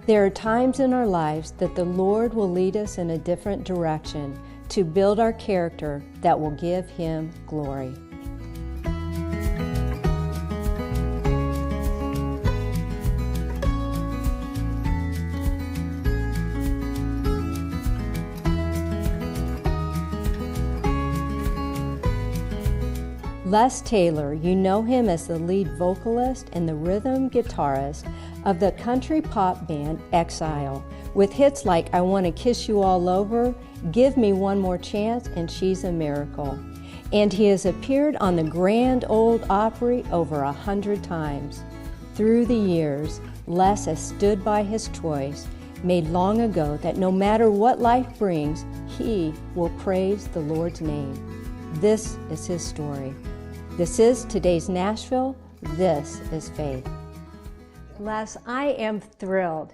There are times in our lives that the Lord will lead us in a different direction to build our character that will give Him glory. Les Taylor, you know him as the lead vocalist and the rhythm guitarist of the country pop band Exile, with hits like I Want to Kiss You All Over, Give Me One More Chance, and She's a Miracle. And he has appeared on the Grand Ole Opry over 100 times. Through the years, Les has stood by his choice, made long ago that no matter what life brings, he will praise the Lord's name. This is his story. This is today's Nashville. This is Faith. Les, I am thrilled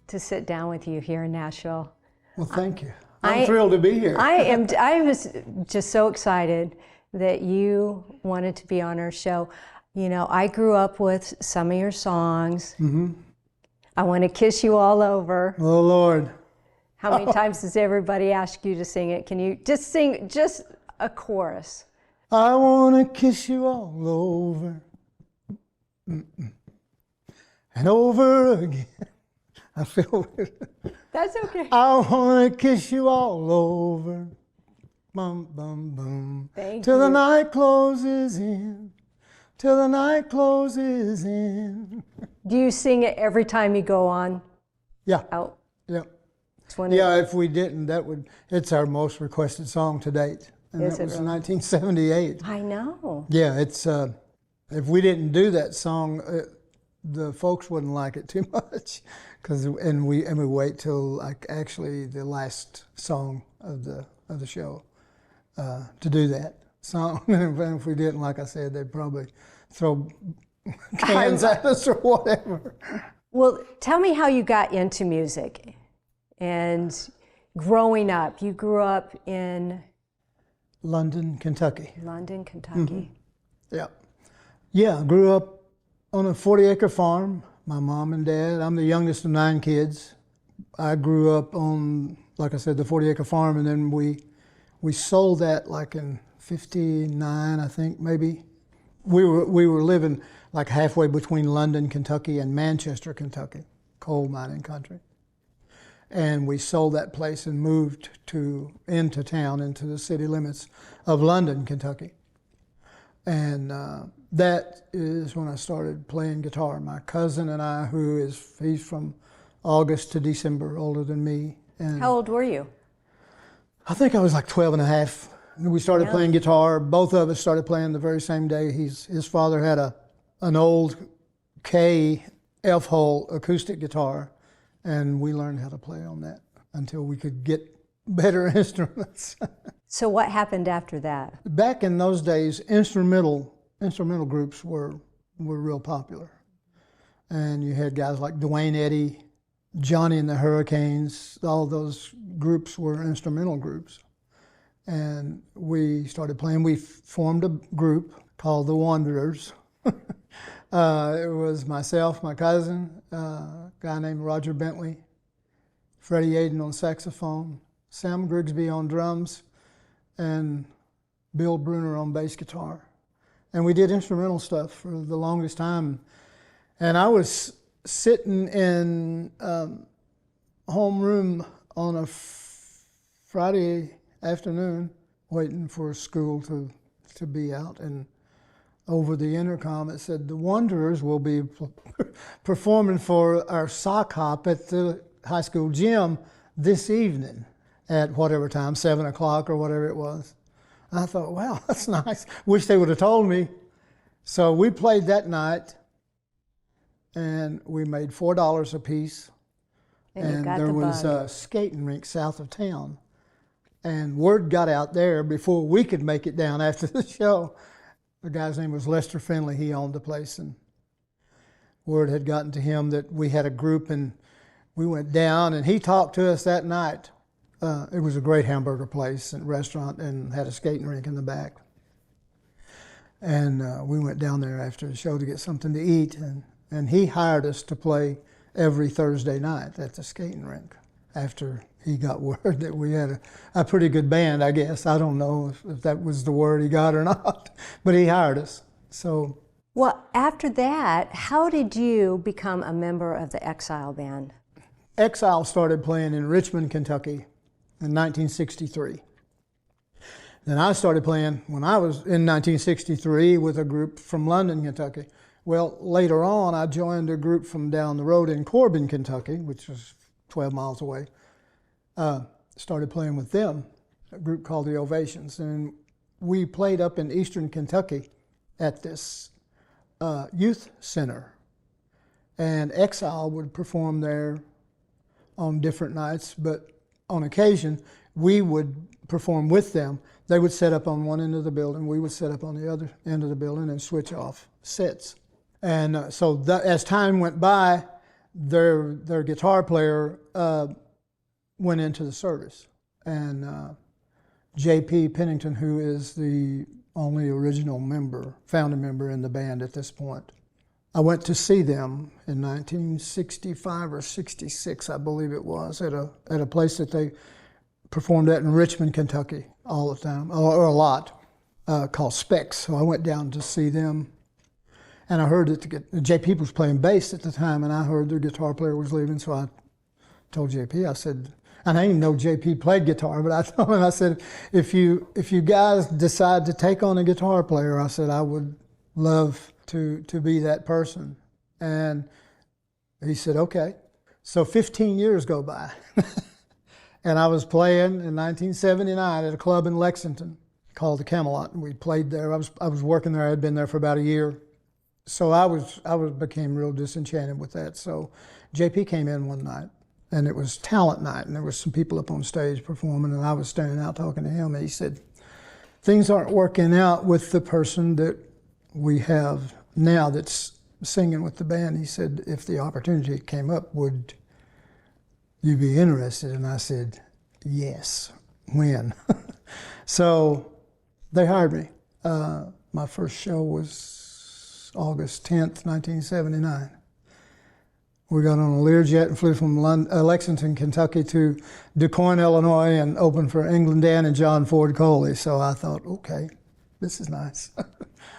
to sit down with you here in Nashville. Well, thank you. I'm thrilled to be here. I was just so excited that you wanted to be on our show. You know, I grew up with some of your songs. Mm-hmm. I Want to Kiss You All Over. Oh, Lord. How many times does everybody ask you to sing it? Can you just sing just a chorus? I want to kiss you all over and over again. I feel weird. That's okay. I want to kiss you all over, bum, bum, bum, till the night closes in, till the night closes in. Do you sing it every time you go on? Yeah. Out? Yeah. Yeah, if we didn't, it's our most requested song to date. And that was 1978. I know. Yeah, it's if we didn't do that song, the folks wouldn't like it too much, and we wait till like actually the last song of the show to do that song. And if we didn't, like I said, they'd probably throw cans at us or whatever. Well, tell me how you got into music and growing up. You grew up in London, Kentucky. London, Kentucky. Mm-hmm. Yeah. Yeah, I grew up on a 40-acre farm. My mom and dad, I'm the youngest of 9 kids. I grew up on, like I said, the 40-acre farm, and then we sold that like in 59, I think, maybe. We were living like halfway between London, Kentucky and Manchester, Kentucky, coal mining country. And we sold that place and moved into town, into the city limits of London, Kentucky. And that is when I started playing guitar. My cousin and I, he's from August to December, older than me. And how old were you? I think I was like 12 and a half. We started playing guitar. Both of us started playing the very same day. His father had an old K F-hole acoustic guitar, and we learned how to play on that until we could get better instruments. So what happened after that? Back in those days, instrumental groups were real popular. And you had guys like Dwayne Eddy, Johnny and the Hurricanes. All those groups were instrumental groups. And we started playing. We formed a group called the Wanderers. It was myself, my cousin, a guy named Roger Bentley, Freddie Aiden on saxophone, Sam Grigsby on drums, and Bill Bruner on bass guitar. And we did instrumental stuff for the longest time. And I was sitting in homeroom on a Friday afternoon waiting for school to be out, and over the intercom it said, the Wanderers will be performing for our sock hop at the high school gym this evening at whatever time, 7 o'clock or whatever it was. And I thought, wow, that's nice. Wish they would have told me. So we played that night, and we made $4 a piece. And there was a skating rink south of town. And word got out there before we could make it down after the show. The guy's name was Lester Finley. He owned the place, and word had gotten to him that we had a group, and we went down, and he talked to us that night. It was a great hamburger place and restaurant, and had a skating rink in the back. And we went down there after the show to get something to eat, and he hired us to play every Thursday night at the skating rink after he got word that we had a pretty good band, I guess. I don't know if that was the word he got or not, but he hired us. So. Well, after that, how did you become a member of the Exile band? Exile started playing in Richmond, Kentucky in 1963. Then I started playing when I was in 1963 with a group from London, Kentucky. Well, later on, I joined a group from down the road in Corbin, Kentucky, which was 12 miles away. Started playing with them, a group called the Ovations. And we played up in eastern Kentucky at this youth center. And Exile would perform there on different nights, but on occasion, we would perform with them. They would set up on one end of the building, we would set up on the other end of the building and switch off sets. And so that, as time went by, their guitar player went into the service. And J.P. Pennington, who is the only original member, founding member in the band at this point. I went to see them in 1965 or 66, I believe it was, at a place that they performed at in Richmond, Kentucky, all the time, or a lot, called Specs. So I went down to see them, and I heard that J.P. was playing bass at the time, and I heard their guitar player was leaving, so I told J.P., I said, and I didn't know J.P. played guitar, but I told him, I said, if you guys decide to take on a guitar player, I said, I would love to be that person. And he said, okay. So 15 years go by. And I was playing in 1979 at a club in Lexington called the Camelot. And we played there. I was working there. I had been there for about a year. So I became real disenchanted with that. So JP came in one night, and it was talent night, and there was some people up on stage performing, and I was standing out talking to him, and he said, things aren't working out with the person that we have now that's singing with the band. He said, if the opportunity came up, would you be interested? And I said, yes. When? So they hired me. My first show was August 10th, 1979. We got on a Learjet and flew from Lexington, Kentucky to DuQuoin, Illinois, and opened for England Dan and John Ford Coley. So I thought, okay, this is nice.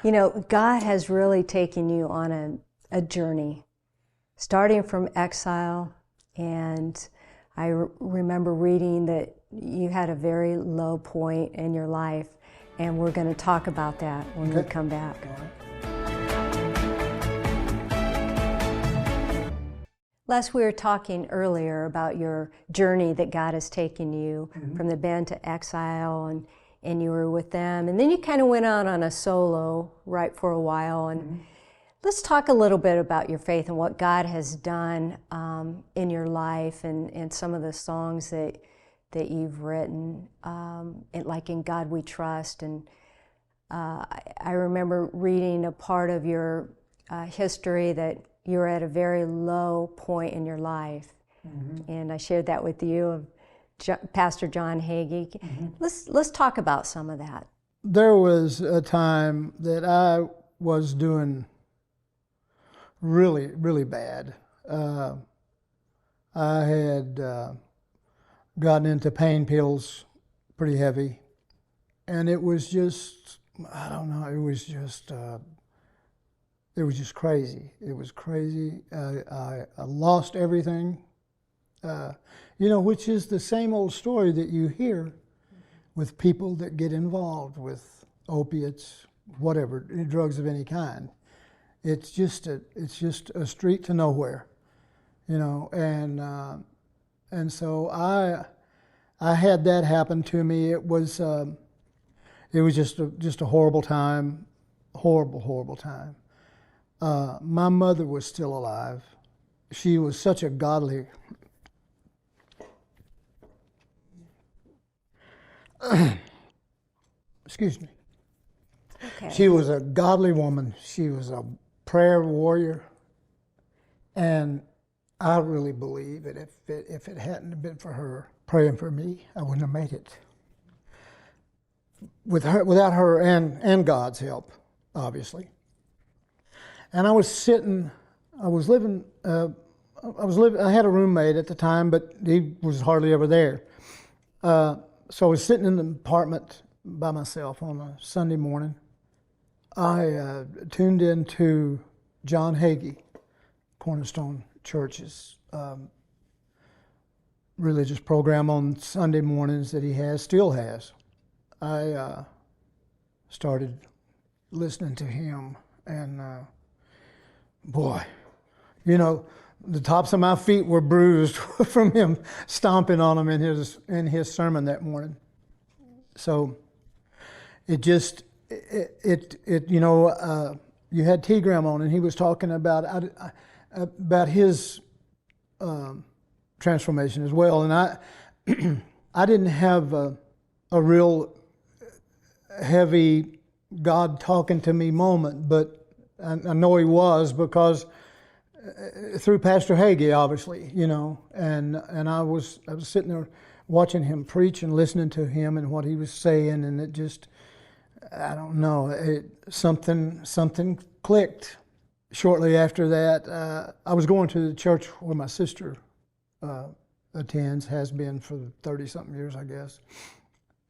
You know, God has really taken you on a journey, starting from Exile, and I remember reading that you had a very low point in your life, and we're going to talk about that when we come back. Les, we were talking earlier about your journey that God has taken you from the band to Exile, and you were with them, and then you kind of went out on a solo right for a while. And let's talk a little bit about your faith and what God has done in your life, and some of the songs that you've written, like In God We Trust. And I remember reading a part of your history that you were at a very low point in your life, and I shared that with you, of Pastor John Hagee. Let's talk about some of that. There was a time that I was doing really, really bad. I had gotten into pain pills pretty heavy, and it was just, I don't know, it was just crazy. It was crazy. I lost everything, which is the same old story that you hear with people that get involved with opiates, whatever, drugs of any kind. It's just a street to nowhere, and so I had that happen to me. It was just a horrible time, horrible time. My mother was still alive. She was such a godly, excuse me. Okay. She was a godly woman. She was a prayer warrior. And I really believe that if it hadn't been for her praying for me, I wouldn't have made it. Without her and God's help, obviously. And I was living I had a roommate at the time, but he was hardly ever there. So I was sitting in the apartment by myself on a Sunday morning. I tuned into John Hagee, Cornerstone Church's religious program on Sunday mornings that he still has. I started listening to him, and boy, you know, the tops of my feet were bruised from him stomping on them in his sermon that morning. So it just, you know, you had T. Graham on, and he was talking about his transformation as well. And I didn't have a real heavy God talking to me moment, but I know he was, because through Pastor Hagee, obviously, you know, and I was sitting there watching him preach and listening to him and what he was saying, and it just, I don't know, something clicked. Shortly after that, I was going to the church where my sister attends, has been for 30-something years, I guess.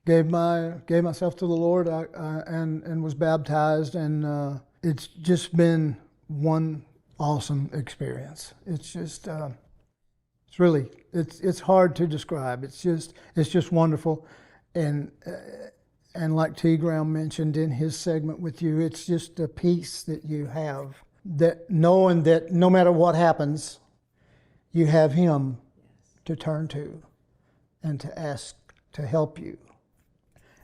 Gave myself to the Lord, and was baptized, and it's just been one awesome experience. It's just, it's really, it's hard to describe. It's just wonderful, and like T. Graham mentioned in his segment with you, it's just a peace that you have, that knowing that no matter what happens, you have Him to turn to and to ask to help you.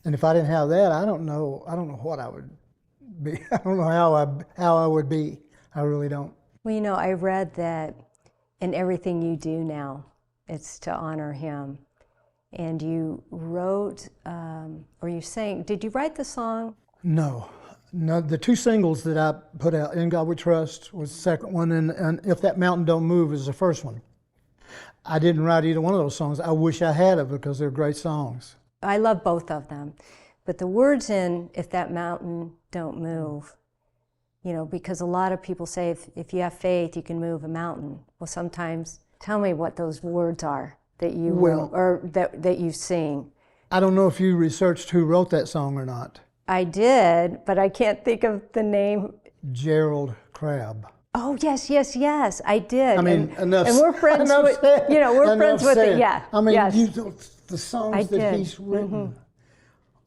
And if I didn't have that, I don't know what I would be. I don't know how I would be. I really don't. Well, you know, I read that in everything you do now, it's to honor Him. And you wrote, or you sang, did you write the song? No, the two singles that I put out, In God We Trust was the second one, and If That Mountain Don't Move is the first one. I didn't write either one of those songs. I wish I had it, because they're great songs. I love both of them. But the words in If That Mountain Don't Move, you know, because a lot of people say if you have faith, you can move a mountain. Well, sometimes, tell me what those words are that you wrote, or that you sing. I don't know if you researched who wrote that song or not. I did, but I can't think of the name. Gerald Crabb. Oh, yes, I did. I mean, and we're friends with, you know, we're friends with it, yeah. I mean, yes. The songs that he's written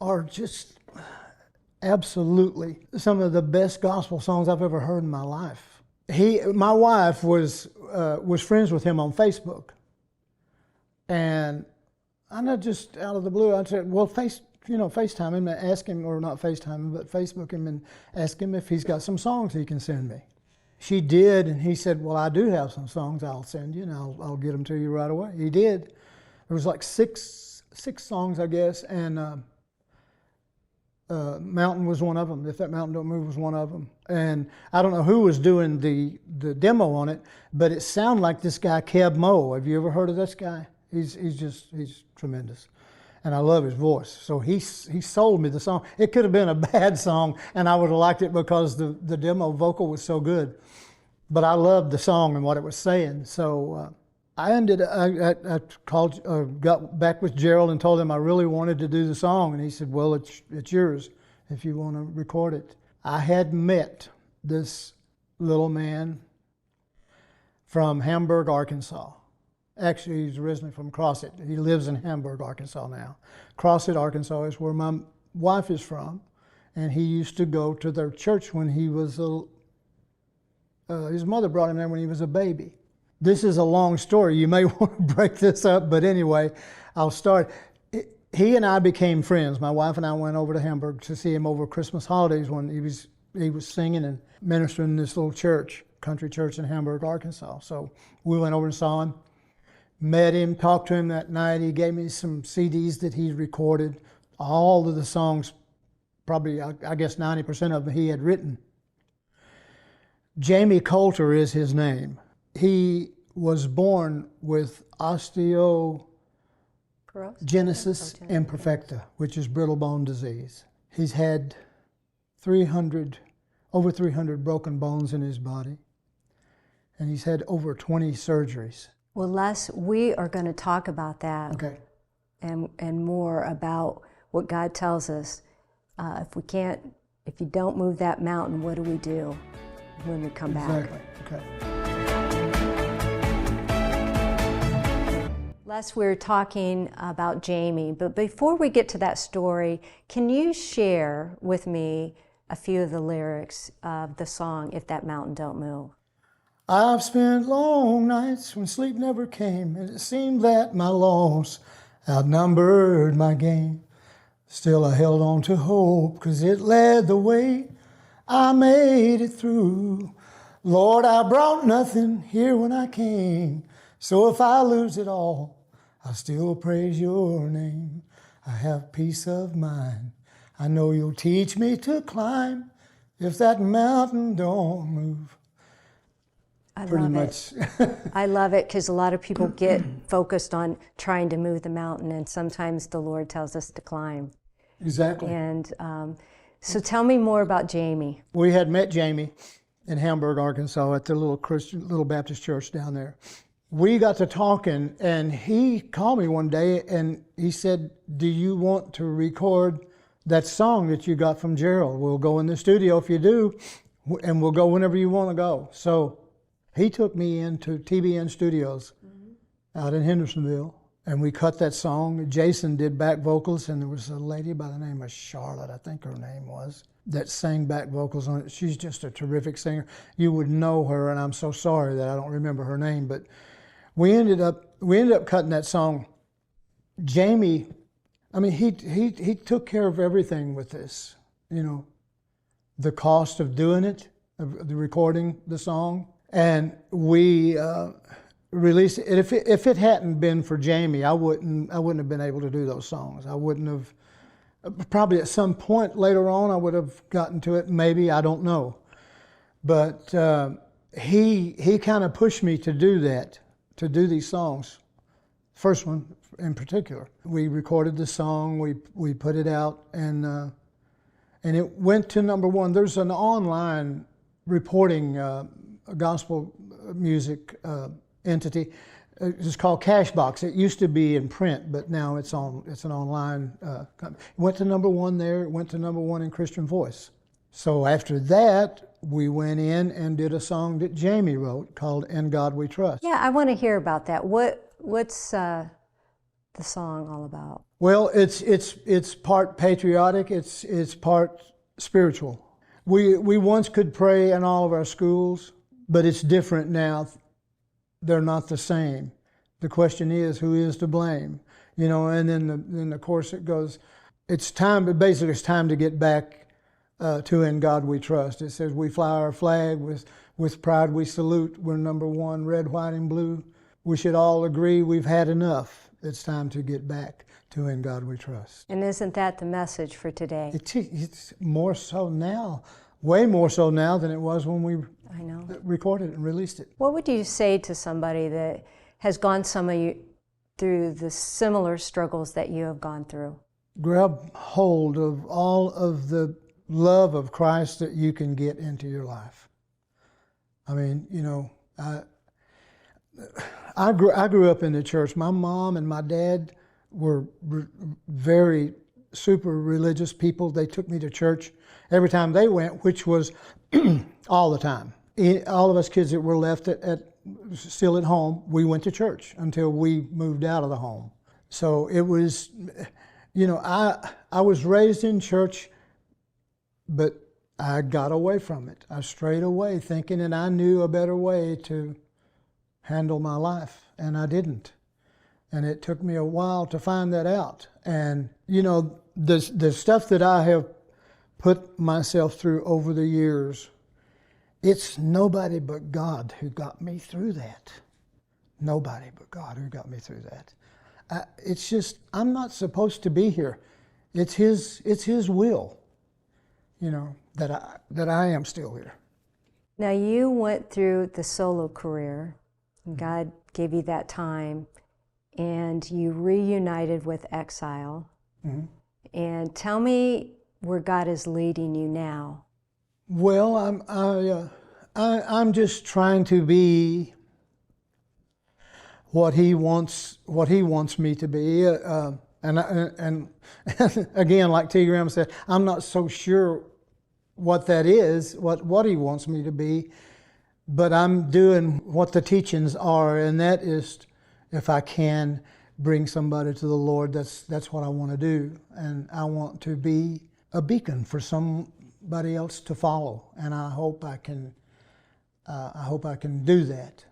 are just absolutely some of the best gospel songs I've ever heard in my life. My wife was friends with him on Facebook, and I know, just out of the blue, I said, well, FaceTime him and ask him, or not FaceTime him, but Facebook him and ask him if he's got some songs he can send me. She did, and he said, well, I do have some songs I'll send you, and I'll get them to you right away. He did. There was like six songs, I guess, and Mountain was one of them. If That Mountain Don't Move was one of them. And I don't know who was doing the demo on it, but it sounded like this guy, Keb Mo. Have you ever heard of this guy? He's tremendous. And I love his voice. So he sold me the song. It could have been a bad song, and I would have liked it because the demo vocal was so good. But I loved the song and what it was saying. So I got back with Gerald and told him I really wanted to do the song. And he said, well, it's yours if you want to record it. I had met this little man from Hamburg, Arkansas. Actually, he's originally from Crossett. He lives in Hamburg, Arkansas now. Crossett, Arkansas is where my wife is from, and he used to go to their church when he was his mother brought him there when he was a baby. This is a long story. You may want to break this up, but anyway, I'll start. He and I became friends. My wife and I went over to Hamburg to see him over Christmas holidays when he was singing and ministering in this little church, country church in Hamburg, Arkansas. So we went over and saw him. Met him, talked to him that night. He gave me some CDs that he recorded. All of the songs, probably, I guess 90% of them he had written. Jamie Coulter is his name. He was born with osteogenesis imperfecta, which is brittle bone disease. He's had over 300 broken bones in his body. and he's had over 20 surgeries. Well, Les, we are going to talk about that. Okay. And more about what God tells us. If you don't move that mountain, what do we do when we come back? Exactly. Okay. Les, we're talking about Jamie, but before we get to that story, can you share with me a few of the lyrics of the song, If That Mountain Don't Move? I've spent long nights when sleep never came, and it seemed that my loss outnumbered my gain. Still I held on to hope, 'cause it led the way. I made it through. Lord, I brought nothing here when I came, so if I lose it all, I still praise your name. I have peace of mind. I know you'll teach me to climb if that mountain don't move. Pretty much. I love it because a lot of people get focused on trying to move the mountain, and sometimes the Lord tells us to climb. Exactly. And so tell me more about Jamie. We had met Jamie in Hamburg, Arkansas at the little Baptist church down there. We got to talking, and he called me one day and he said, do you want to record that song that you got from Gerald? We'll go in the studio if you do, and we'll go whenever you want to go. So he took me into TBN Studios out in Hendersonville, and we cut that song. Jason did back vocals, and there was a lady by the name of Charlotte, I think her name was, that sang back vocals on it. She's just a terrific singer. You would know her, and I'm so sorry that I don't remember her name, but we ended up cutting that song. Jamie, I mean, he took care of everything with this, you know, the cost of doing it, of the recording the song, and we released it. If it hadn't been for Jamie, I wouldn't have been able to do those songs. I wouldn't have. Probably at some point later on, I would have gotten to it. Maybe, I don't know, but he kind of pushed me to do that, to do these songs. First one in particular, we recorded the song, we put it out, and it went to #1. There's an online reporting gospel music entity. It's called Cashbox. It used to be in print, but now it's an online company. It went to #1 there. It went to #1 in Christian Voice. So after that, we went in and did a song that Jamie wrote called "In God We Trust." Yeah, I want to hear about that. What's the song all about? Well, it's part patriotic. It's part spiritual. We once could pray in all of our schools, but it's different now. They're not the same. The question is, who is to blame? You know, and then the chorus it goes, it's time to get back to "In God We Trust." It says, we fly our flag with pride we salute. We're #1, red, white, and blue. We should all agree we've had enough. It's time to get back to "In God We Trust." And isn't that the message for today? It's more so now, way more so now than it was when we recorded it and released it. What would you say to somebody that has gone through the similar struggles that you have gone through? Grab hold of all of the love of Christ that you can get into your life. I mean, you know, I grew up in the church. My mom and my dad were very super religious people. They took me to church every time they went, which was all the time. All of us kids that were left still at home, we went to church until we moved out of the home. So it was, you know, I was raised in church, but I got away from it. I strayed away thinking that I knew a better way to handle my life, and I didn't. And it took me a while to find that out. And, you know, the stuff that I have put myself through over the years, it's nobody but God who got me through that. Nobody but God who got me through that. It's just, I'm not supposed to be here. It's His will, you know, that I am still here. Now you went through the solo career. God gave you that time, and you reunited with Exile. Mm-hmm. And tell me where God is leading you now. Well, I'm just trying to be what he wants me to be. And again, like T. Graham said, I'm not so sure what that is, what he wants me to be, but I'm doing what the teachings are, and that is, if I can bring somebody to the Lord, that's what I want to do, and I want to be a beacon for somebody else to follow, and I hope I can do that.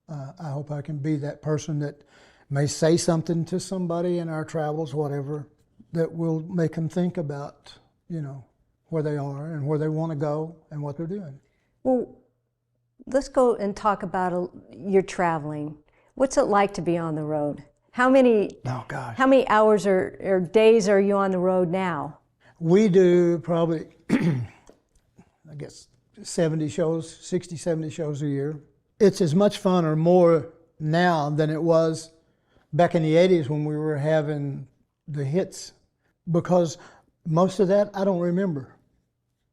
I hope I can be that person that may say something to somebody in our travels, whatever, that will make them think about, where they are and where they want to go and what they're doing. Well, let's go and talk about your traveling. What's it like to be on the road? How many hours or days are you on the road now? We do probably, I guess, 60, 70 shows a year. It's as much fun or more now than it was back in the 80s when we were having the hits, because most of that I don't remember.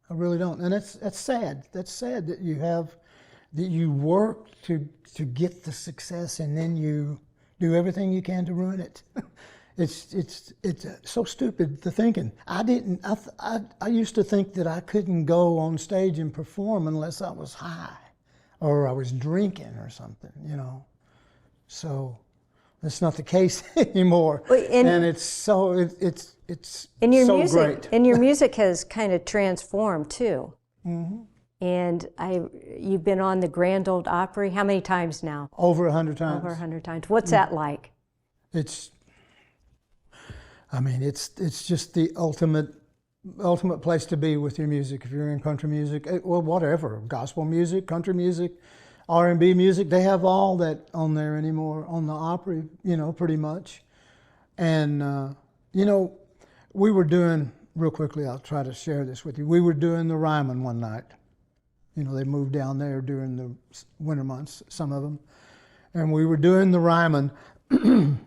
I really don't, and that's sad. That's sad that you work to get the success and then you do everything you can to ruin it. It's so stupid, the thinking. I used to think that I couldn't go on stage and perform unless I was high or I was drinking or something, So that's not the case anymore. And it's so great. And your music has kind of transformed too. Mm-hmm. And you've been on the Grand Ole Opry how many times now? Over 100 times. Over 100 times. What's that like? It's just the ultimate place to be with your music. If you're in country music, whatever, gospel music, country music, R&B music, they have all that on there anymore, on the Opry, pretty much. And, we were doing, real quickly, I'll try to share this with you. We were doing the Ryman one night. They moved down there during the winter months, some of them. And we were doing the Ryman. And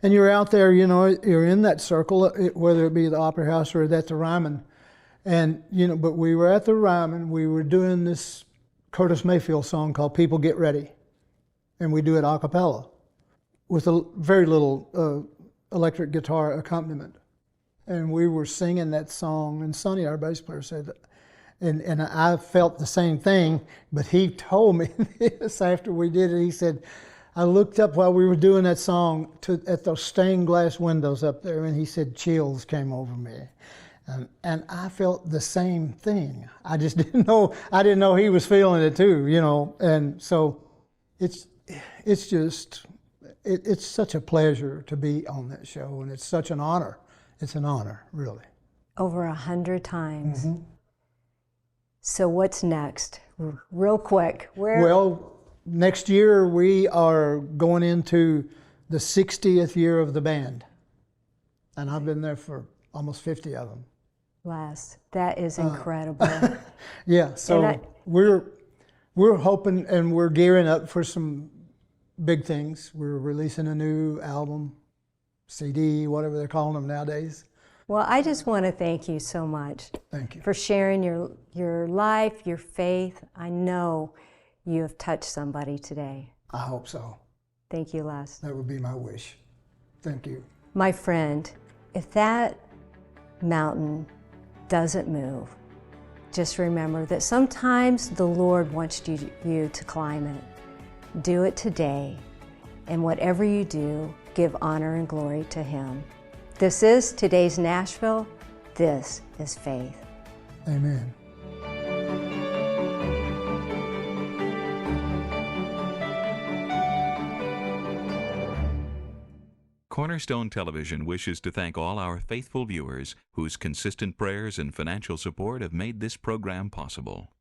you're out there, you're in that circle, whether it be the Opera House or at the Ryman. And, but we were at the Ryman, we were doing this Curtis Mayfield song called People Get Ready. And we do it a cappella with a very little electric guitar accompaniment. And we were singing that song, and Sonny, our bass player, said that. And I felt the same thing, but he told me this after we did it. He said, I looked up while we were doing that song at those stained glass windows up there, and he said chills came over me. And I felt the same thing. I just didn't know he was feeling it too, And so it's such a pleasure to be on that show, and it's such an honor. It's an honor, really. Over 100 times. Mm-hmm. So what's next? Real quick. Well, next year we are going into the 60th year of the band. And I've been there for almost 50 of them. Les, that is incredible. Yeah, so we're hoping and we're gearing up for some big things. We're releasing a new album, CD, whatever they're calling them nowadays. Well, I just want to thank you so much. Thank you. For sharing your life, your faith. I know you have touched somebody today. I hope so. Thank you, Les. That would be my wish. Thank you. My friend, if that mountain doesn't move, just remember that sometimes the Lord wants you to climb it. Do it today, and whatever you do, give honor and glory to Him. This is today's Nashville. This is faith. Amen. Cornerstone Television wishes to thank all our faithful viewers whose consistent prayers and financial support have made this program possible.